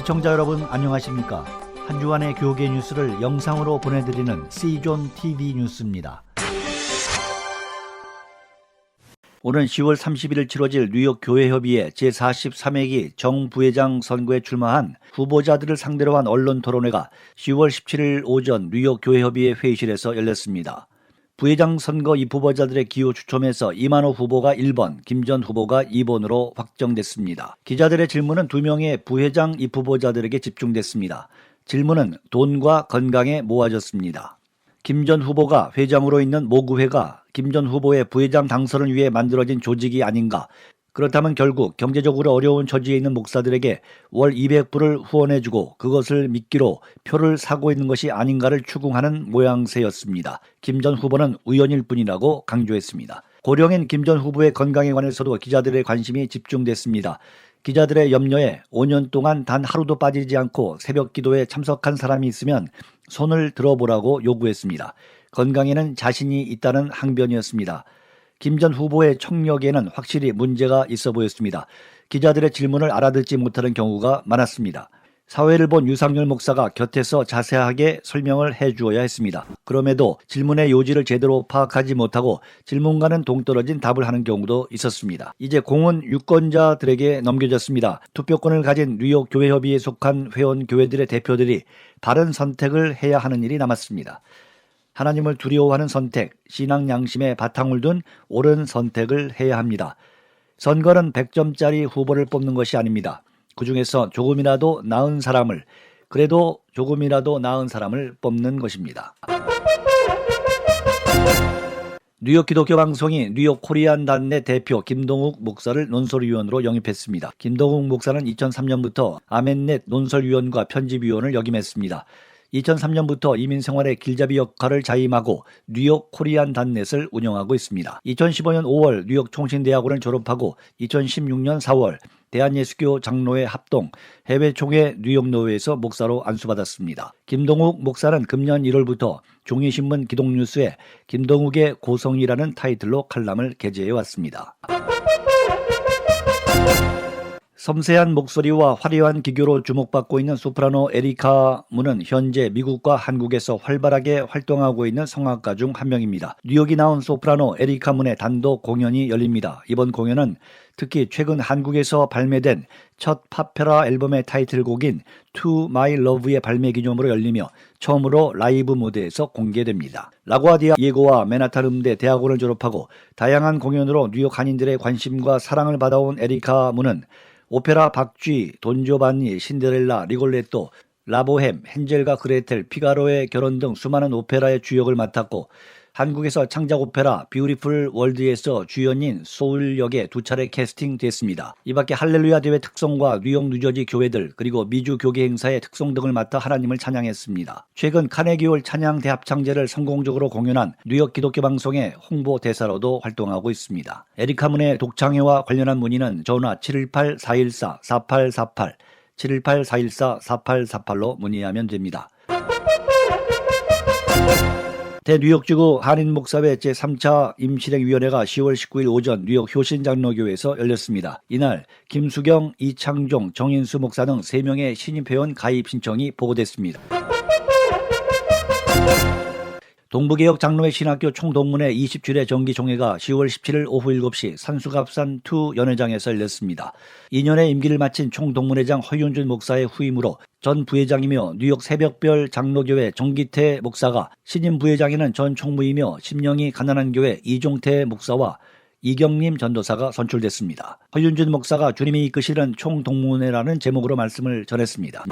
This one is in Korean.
시청자 여러분 안녕하십니까? 한 주간의 교계 뉴스를 영상으로 보내드리는 C존 TV 뉴스입니다. 오는 10월 31일 치러질 뉴욕 교회협의회 제43회기 정 부회장 선거에 출마한 후보자들을 상대로 한 언론 토론회가 10월 17일 오전 뉴욕 교회협의회 회의실에서 열렸습니다. 부회장 선거 입후보자들의 기호 추첨에서 이만호 후보가 1번, 김 전 후보가 2번으로 확정됐습니다. 기자들의 질문은 2명의 부회장 입후보자들에게 집중됐습니다. 질문은 돈과 건강에 모아졌습니다. 김 전 후보가 회장으로 있는 모구회가 김 전 후보의 부회장 당선을 위해 만들어진 조직이 아닌가? 그렇다면 결국 경제적으로 어려운 처지에 있는 목사들에게 월 200불을 후원해주고 그것을 미끼로 표를 사고 있는 것이 아닌가를 추궁하는 모양새였습니다. 김 전 후보는 우연일 뿐이라고 강조했습니다. 고령인 김 전 후보의 건강에 관해서도 기자들의 관심이 집중됐습니다. 기자들의 염려에 5년 동안 단 하루도 빠지지 않고 새벽 기도에 참석한 사람이 있으면 손을 들어보라고 요구했습니다. 건강에는 자신이 있다는 항변이었습니다. 김 전 후보의 청력에는 확실히 문제가 있어 보였습니다. 기자들의 질문을 알아듣지 못하는 경우가 많았습니다. 사회를 본 유상열 목사가 곁에서 자세하게 설명을 해주어야 했습니다. 그럼에도 질문의 요지를 제대로 파악하지 못하고 질문과는 동떨어진 답을 하는 경우도 있었습니다. 이제 공은 유권자들에게 넘겨졌습니다. 투표권을 가진 뉴욕 교회협의회에 속한 회원 교회들의 대표들이 바른 선택을 해야 하는 일이 남았습니다. 하나님을 두려워하는 선택, 신앙 양심에 바탕을 둔 옳은 선택을 해야 합니다. 선거는 100점짜리 후보를 뽑는 것이 아닙니다. 그 중에서 조금이라도 나은 사람을 뽑는 것입니다. 뉴욕 기독교 방송이 뉴욕 코리안 단내 대표 김동욱 목사를 논설위원으로 영입했습니다. 김동욱 목사는 2003년부터 아멘넷 논설위원과 편집위원을 역임했습니다. 2003년부터 이민생활의 길잡이 역할을 자임하고 뉴욕 코리안 단넷을 운영하고 있습니다. 2015년 5월 뉴욕 총신대학원을 졸업하고 2016년 4월 대한예수교 장로회 합동 해외총회 뉴욕노회에서 목사로 안수받았습니다. 김동욱 목사는 금년 1월부터 종이신문 기독뉴스에 김동욱의 고성이라는 타이틀로 칼럼을 게재해왔습니다. 섬세한 목소리와 화려한 기교로 주목받고 있는 소프라노 에리카 문은 현재 미국과 한국에서 활발하게 활동하고 있는 성악가 중 한 명입니다. 뉴욕이 나온 소프라노 에리카 문의 단독 공연이 열립니다. 이번 공연은 특히 최근 한국에서 발매된 첫 팝페라 앨범의 타이틀곡인 To My Love의 발매 기념으로 열리며 처음으로 라이브 무대에서 공개됩니다. 라구아디아 예고와 맨하탄 음대 대학원을 졸업하고 다양한 공연으로 뉴욕 한인들의 관심과 사랑을 받아온 에리카 문은 오페라 박쥐, 돈조반니, 신데렐라, 리골레토, 라보헴, 헨젤과 그레텔, 피가로의 결혼 등 수많은 오페라의 주역을 맡았고 한국에서 창작 오페라 뷰티풀 월드에서 주연인 소울 역에 2차례 캐스팅됐습니다. 이밖에 할렐루야 대회 특송과 뉴욕 뉴저지 교회들 그리고 미주 교계 행사의 특송 등을 맡아 하나님을 찬양했습니다. 최근 카네기홀 찬양 대합창제를 성공적으로 공연한 뉴욕 기독교 방송의 홍보 대사로도 활동하고 있습니다. 에리카 문의 독창회와 관련한 문의는 전화 718-414-4848 718-414-4848로 문의하면 됩니다. 대뉴욕지구 한인목사회 제3차 임실행위원회가 10월 19일 오전 뉴욕 효신장로교회에서 열렸습니다. 이날 김수경, 이창종, 정인수 목사 등 3명의 신입회원 가입 신청이 보고됐습니다. 동부개혁 장로회 신학교 총동문회 27회 정기총회가 10월 17일 오후 7시 산수갑산 2 연회장에서 열렸습니다. 2년의 임기를 마친 총동문회장 허윤준 목사의 후임으로 전 부회장이며 뉴욕 새벽별 장로교회 정기태 목사가, 신임 부회장에는 전 총무이며 심령이 가난한 교회 이종태 목사와 이경림 전도사가 선출됐습니다. 허윤준 목사가 주님이 이끄시는 총동문회라는 제목으로 말씀을 전했습니다.